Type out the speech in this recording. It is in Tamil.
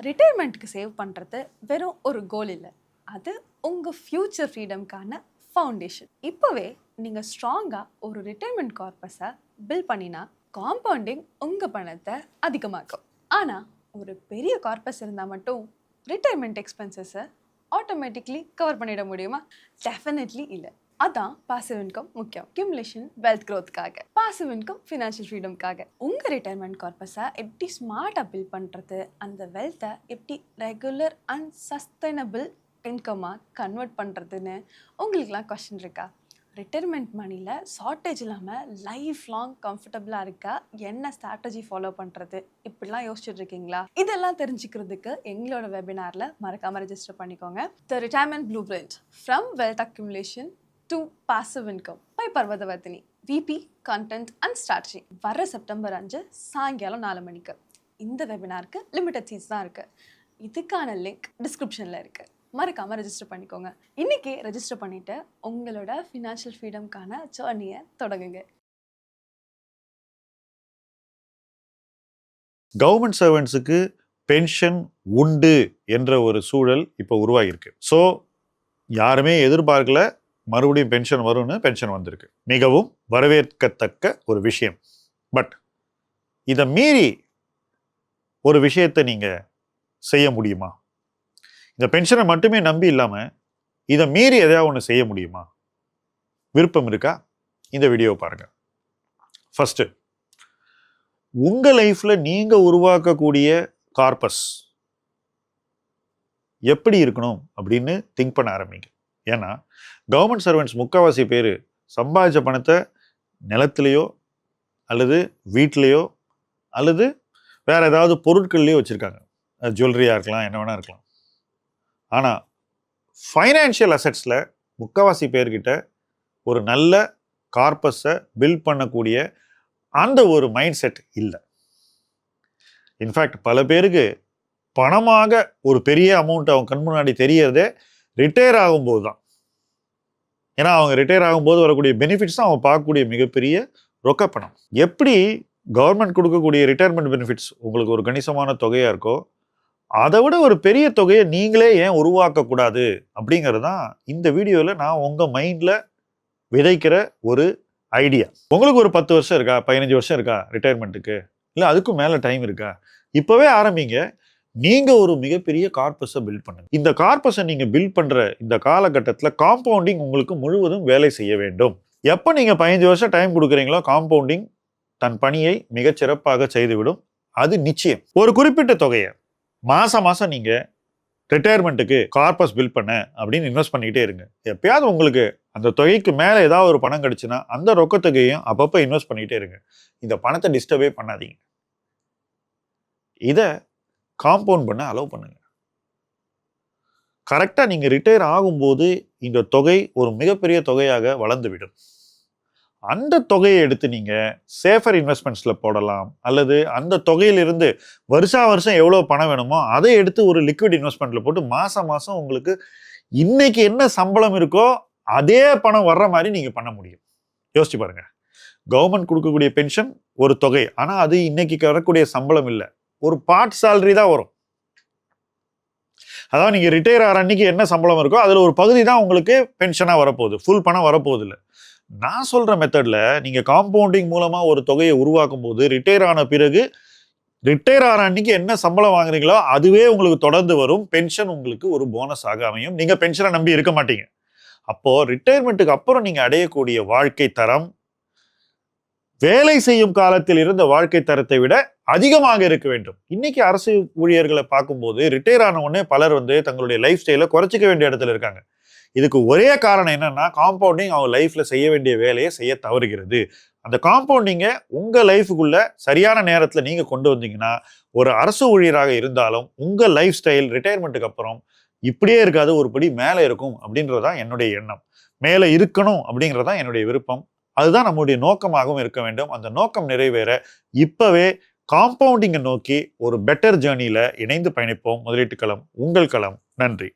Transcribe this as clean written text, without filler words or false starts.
ரிட்டையர்மெண்ட்டுக்கு சேவ் பண்ணுறது வெறும் ஒரு கோல் இல்லை, அது உங்கள் ஃப்யூச்சர் ஃப்ரீடம்க்கான ஃபவுண்டேஷன். இப்போவே நீங்கள் ஸ்ட்ராங்காக ஒரு ரிட்டையர்மெண்ட் கார்பஸை பில்ட் பண்ணினா காம்பவுண்டிங் உங்கள் பணத்தை அதிகமாக்கும். ஆனால் ஒரு பெரிய கார்பஸ் இருந்தால் மட்டும் ரிட்டையர்மெண்ட் எக்ஸ்பென்சஸை ஆட்டோமேட்டிக்லி கவர் பண்ணிட முடியுமா? டெஃபினெட்லி இல்லை. அதான் பாசிவ் இன்கம் முக்கியம். அக்யூமுலேஷன் வெல்த் க்ரோத்துக்காக, பாசிவ் இன்கம் ஃபினான்ஷியல் ஃப்ரீடம்காக. உங்கள் ரிட்டையர்மெண்ட் கார்பஸை எப்படி ஸ்மார்ட்டாக பில்ட் பண்ணுறது, அந்த வெல்த்தை எப்படி ரெகுலர் அண்ட் சஸ்டைனபிள் இன்கமாக கன்வெர்ட் பண்ணுறதுன்னு உங்களுக்குலாம் கொஸ்டின் இருக்கா? ரிட்டையர்மெண்ட் மணியில் ஷார்ட்டேஜ் இல்லாமல் லைஃப் லாங் கம்ஃபர்டபுளாக இருக்கா, என்ன ஸ்ட்ராட்டஜி ஃபாலோ பண்ணுறது, இப்படிலாம் யோசிச்சுட்டு இருக்கீங்களா? இதெல்லாம் தெரிஞ்சுக்கிறதுக்கு எங்களோட வெபினாரில் மறக்காமல் ரெஜிஸ்டர் பண்ணிக்கோங்க. த retirement blue print from wealth accumulation to passive income by Parvathavardhini, VP Content and Strategy. வர செப்டம்பர் 5 சாயங்காலம் 4 மணிக்கு. இந்த வெபினாருக்கு லிமிடெட் சீட்ஸ் தான் இருக்குது. இதுக்கான லிங்க் டிஸ்கிரிப்ஷனில் இருக்குது. மறக்காமல் ரெஜிஸ்டர் பண்ணிக்கோங்க. இன்றைக்கே ரெஜிஸ்டர் பண்ணிவிட்டு உங்களோட ஃபினான்ஷியல் ஃப்ரீடம்க்கான ஜர்னியை தொடங்குங்க. கவர்மெண்ட் சர்வெண்ட்ஸுக்கு பென்ஷன் உண்டு என்ற ஒரு சூழல் இப்போ உருவாகியிருக்கு. ஸோ யாருமே எதிர்பார்க்கல மறுபடியும் பென்ஷன் வரும்னு பென்ஷன் வந்திருக்கு. மிகவும் வரவேற்கத்தக்க ஒரு விஷயம். பட் இதை மீறி ஒரு விஷயத்தை நீங்கள் செய்ய முடியுமா? இந்த பென்ஷனை மட்டுமே நம்பி இல்லாமல் இதை மீறி எதையாவது ஒன்று செய்ய முடியுமா? விருப்பம் இருக்கா? இந்த வீடியோவை பாருங்க. ஃபர்ஸ்ட், உங்கள் லைஃப்ல நீங்க உருவாக்கக்கூடிய கார்பஸ் எப்படி இருக்கணும் அப்படின்னு திங்க் பண்ண ஆரம்பிங்க. ஏன்னா கவர்மெண்ட் சர்வெண்ட்ஸ் முக்கால்வாசி பேர் சம்பாதிச்ச பணத்தை நிலத்திலேயோ அல்லது வீட்டிலையோ அல்லது வேற ஏதாவது பொருட்கள்லையோ வச்சுருக்காங்க. ஜுவல்லரியாக இருக்கலாம், என்ன வேணா இருக்கலாம். ஆனால் ஃபைனான்ஷியல் அசெட்ஸில் முக்கால்வாசி பேர்கிட்ட ஒரு நல்ல கார்பஸை பில்ட் பண்ணக்கூடிய அந்த ஒரு மைண்ட் செட் இல்லை. இன்ஃபேக்ட் பல பேருக்கு பணமாக ஒரு பெரிய அமௌண்ட் அவங்க கண் முன்னாடி தெரியறதே ரிட்டையர் ஆகும்போது தான். ஏன்னா அவங்க ரிட்டையர் ஆகும்போது வரக்கூடிய பெனிஃபிட்ஸ் தான் அவங்க பார்க்கக்கூடிய மிகப்பெரிய ரொக்க பணம். எப்படி கவர்மெண்ட் கொடுக்கக்கூடிய ரிட்டையர்மெண்ட் பெனிஃபிட்ஸ் உங்களுக்கு ஒரு கணிசமான தொகையாக இருக்கோ, அதை விட ஒரு பெரிய தொகையை நீங்களே ஏன் உருவாக்கக்கூடாது அப்படிங்கிறது தான் இந்த வீடியோவில் நான் உங்கள் மைண்டில் விதைக்கிற ஒரு ஐடியா. உங்களுக்கு ஒரு 10 வருஷம் இருக்கா, 15 வருஷம் இருக்கா ரிட்டையர்மெண்ட்டுக்கு, இல்லை அதுக்கும் மேலே டைம் இருக்கா? இப்போவே ஆரம்பிங்க. நீங்கள் ஒரு மிகப்பெரிய கார்பஸை பில்ட் பண்ணுங்க. இந்த கார்பஸை நீங்கள் பில்ட் பண்ணுற இந்த காலகட்டத்தில் காம்பவுண்டிங் உங்களுக்கு முழுவதும் வேலை செய்ய வேண்டும். எப்போ நீங்கள் 15 வருஷம் டைம் கொடுக்குறீங்களோ காம்பவுண்டிங் தன் பணியை மிகச்சிறப்பாக செய்துவிடும். அது நிச்சயம். ஒரு குறிப்பிட்ட தொகையை மாதம் மாதம் நீங்கள் ரிட்டையர்மெண்ட்டுக்கு கார்பஸ் பில்ட் பண்ண அப்படின்னு இன்வெஸ்ட் பண்ணிக்கிட்டே இருங்க. எப்பயாவது உங்களுக்கு அந்த தொகைக்கு மேலே ஏதாவது ஒரு பணம் கிடைச்சுன்னா அந்த ரொக்க தொகையும் அப்பப்போ இன்வெஸ்ட் பண்ணிக்கிட்டே இருங்க. இந்த பணத்தை டிஸ்டர்பே பண்ணாதீங்க. இதை காம்பவுண்ட் பண்ண அலோவ் பண்ணுங்க. கரெக்டாக நீங்கள் ரிட்டையர் ஆகும்போது இந்த தொகை ஒரு மிகப்பெரிய தொகையாக வளர்ந்துவிடும். அந்த தொகையை எடுத்து நீங்கள் சேஃபர் இன்வெஸ்ட்மெண்ட்ஸில் போடலாம், அல்லது அந்த தொகையிலிருந்து வருஷம் எவ்வளோ பணம் வேணுமோ அதை எடுத்து ஒரு லிக்விட் இன்வெஸ்ட்மெண்ட்டில் போட்டு மாதம் மாதம் உங்களுக்கு இன்னைக்கு என்ன சம்பளம் இருக்கோ அதே பணம் வர்ற மாதிரி நீங்கள் பண்ண முடியும். யோசிச்சு பாருங்க. கவர்மெண்ட் கொடுக்கக்கூடிய பென்ஷன் ஒரு தொகை, ஆனால் அது இன்னைக்கு வரக்கூடிய சம்பளம் இல்லை, ஒரு பார்ட் சேலரி தான் வரும். அதாவது நீங்கள் ரிட்டையர் ஆகிற அன்னைக்கு என்ன சம்பளம் இருக்கோ அதில் ஒரு பகுதி தான் உங்களுக்கு பென்ஷனாக வரப்போகுது, ஃபுல் பணம் வரப்போகுது இல்லை. நான் சொல்கிற மெத்தடில் நீங்கள் காம்பவுண்டிங் மூலமாக ஒரு தொகையை உருவாக்கும் போது ரிட்டையர் ஆன பிறகு ரிட்டையர் ஆகிற அன்னைக்கு என்ன சம்பளம் வாங்குறீங்களோ அதுவே உங்களுக்கு தொடர்ந்து வரும். பென்ஷன் உங்களுக்கு ஒரு போனஸாக அமையும். நீங்கள் பென்ஷனை நம்பி இருக்க மாட்டீங்க. அப்போது ரிட்டையர்மெண்ட்டுக்கு அப்புறம் நீங்கள் அடையக்கூடிய வாழ்க்கை தரம் வேலை செய்யும் காலத்தில் இருந்த வாழ்க்கை தரத்தை விட அதிகமாக இருக்க வேண்டும். இன்னைக்கு அரசு ஊழியர்களை பார்க்கும்போது ரிட்டையர் ஆன உடனே பலர் தங்களுடைய லைஃப் ஸ்டைலை குறைச்சிக்க வேண்டிய இடத்துல இருக்காங்க. இதுக்கு ஒரே காரணம் என்னன்னா, காம்பவுண்டிங் அவங்க லைஃப்ல செய்ய வேண்டிய வேலையை செய்ய தவறுகிறது. அந்த காம்பவுண்டிங்கை உங்க லைஃபுக்குள்ள சரியான நேரத்தில் நீங்க கொண்டு வந்தீங்கன்னா, ஒரு அரசு ஊழியராக இருந்தாலும் உங்க லைஃப் ஸ்டைல் ரிட்டையர்மெண்ட்டுக்கு அப்புறம் இப்படியே இருக்காது, ஒரு படி மேலே இருக்கும் அப்படின்றதான் என்னுடைய எண்ணம். மேலே இருக்கணும் அப்படிங்கிறதான் என்னுடைய விருப்பம். அதுதான் நம்முடைய நோக்கமாகவும் இருக்க வேண்டும். அந்த நோக்கம் நிறைவேற இப்பவே காம்பவுண்டிங்கை நோக்கி ஒரு பெட்டர் ஜேர்னியில இணைந்து பயணிப்போம். முதலீட்டு களம் உங்கள் களம். நன்றி.